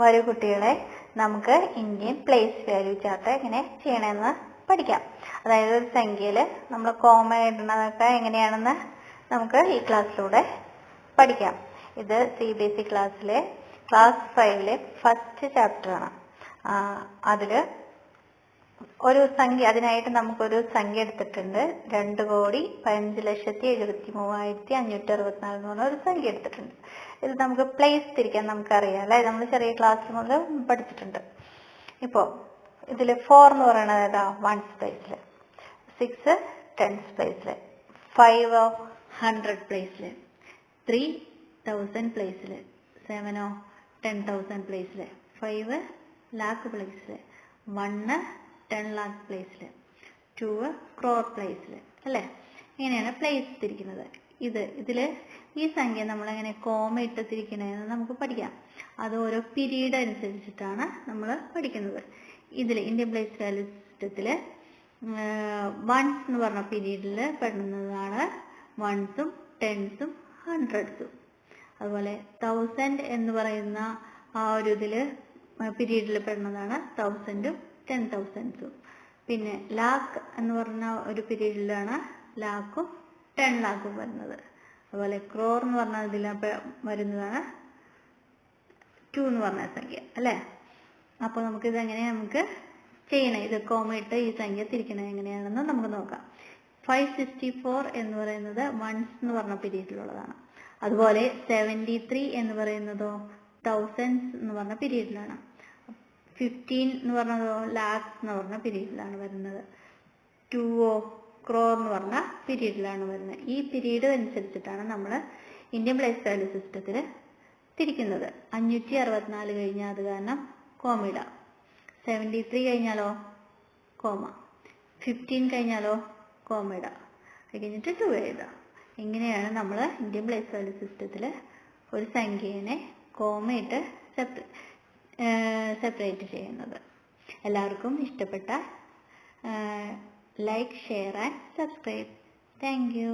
വരൂ കുട്ടികളെ, നമുക്ക് ഇന്ത്യൻ പ്ലേസ് വാല്യൂ ചാർട്ട് എങ്ങനെ ചെയ്യണമെന്ന് പഠിക്കാം. അതായത് ഒരു സംഖ്യയിൽ നമ്മൾ കോമ ഇടുന്നതൊക്കെ എങ്ങനെയാണെന്ന് നമുക്ക് ഈ ക്ലാസ്സിലൂടെ പഠിക്കാം. ഇത് CBSE ക്ലാസ്സിലെ ക്ലാസ് 5 ഫസ്റ്റ് ചാപ്റ്ററാണ്. അതിൽ ഒരു സംഖ്യ, അതിനായിട്ട് നമുക്കൊരു സംഖ്യ എടുത്തിട്ടുണ്ട്. 2,15,73,564 എന്ന് പറഞ്ഞ ഒരു സംഖ്യ എടുത്തിട്ടുണ്ട്. ഇത് നമുക്ക് പ്ലേസ് തിരിക്കാൻ നമുക്കറിയാം അല്ലേ, നമ്മൾ ചെറിയ ക്ലാസ് മുതൽ പഠിച്ചിട്ടുണ്ട്. ഇപ്പോൾ ഇതിൽ 4 എന്ന് പറയുന്നത് ഏതാ? 1's പ്ലേസിൽ, 6 10's പ്ലേസിൽ, 5 100 പ്ലേസിൽ, 3 1000 പ്ലേസിൽ, 7 10,000 പ്ലേസിൽ, 5 lakh പ്ലേസിൽ, 1 10 lakh പ്ലേസിൽ, 2 crore പ്ലേസിൽ അല്ലേ. ഇങ്ങനെയാണ് പ്ലേസ് തിരിക്കുന്നത്. ഇതിൽ ഈ സംഖ്യ നമ്മളെങ്ങനെ കോമ ഇട്ട് തിരിക്കണമെന്ന് നമുക്ക് പഠിക്കാം. അത് ഓരോ പീരീഡ് അനുസരിച്ചിട്ടാണ് നമ്മൾ പഠിക്കുന്നത്. ഇതിൽ ഇന്ത്യൻ പ്ലേസ് വാല്യൂ സിസ്റ്റത്തിൽ വൺസ് എന്ന് പറഞ്ഞ പീരീഡിൽ പെടുന്നതാണ് വൺസും ടെൻസും ഹൺഡ്രഡ്സും. അതുപോലെ 1000 എന്ന് പറയുന്ന ആ ഒരു പീരീഡിൽ പെടുന്നതാണ് 1000ഉം 10,000സും. പിന്നെ ലാക്ക് എന്ന് പറഞ്ഞ ഒരു പീരീഡിലാണ് ലാക്കും 10 lakhും വരുന്നത്. അതുപോലെ ക്രോർ എന്ന് പറഞ്ഞ ഇതിൽ വരുന്നതാണ് 2 എന്ന് പറഞ്ഞ സംഖ്യ അല്ലേ. അപ്പോൾ നമുക്ക് ചെയ്യണം. ഇത് കോമ ഇട്ട് ഈ സംഖ്യ തിരിക്കണത് എങ്ങനെയാണെന്ന് നമുക്ക് നോക്കാം. 564 എന്ന് പറയുന്നത് വൺസ് എന്ന് പറഞ്ഞ പീരീഡിലുള്ളതാണ്. അതുപോലെ 73 എന്ന് പറയുന്നതോ തൗസൻഡ്സ് എന്ന് പറഞ്ഞ പീരീഡിലാണ്. 15 എന്ന് പറഞ്ഞതോ ലാക്സ് എന്ന് പറഞ്ഞ പീരീഡിലാണ് വരുന്നത്. 2 ക്രോർ എന്ന് പറഞ്ഞ പീരീഡിലാണ് വരുന്നത്. ഈ പീരീഡ് അനുസരിച്ചിട്ടാണ് നമ്മൾ ഇന്ത്യൻ പ്ലേസ് വാല്യൂ സിസ്റ്റത്തിൽ തിരിക്കുന്നത്. 564 കഴിഞ്ഞാൽ അത് കാരണം കോമ ഇടാം. 73 കഴിഞ്ഞാലോ കോമ, 15 കഴിഞ്ഞാലോ കോമ ഇടാം, അത് കഴിഞ്ഞിട്ട് 2 എഴുതാം. ഇങ്ങനെയാണ് നമ്മൾ ഇന്ത്യൻ പ്ലേസ് വാല്യൂ സിസ്റ്റത്തിൽ ഒരു സംഖ്യേനെ കോമയിട്ട് സെപ്പറേറ്റ് ചെയ്യുന്നത്. എല്ലാവർക്കും ഇഷ്ടപ്പെട്ട like, share and subscribe. Thank you.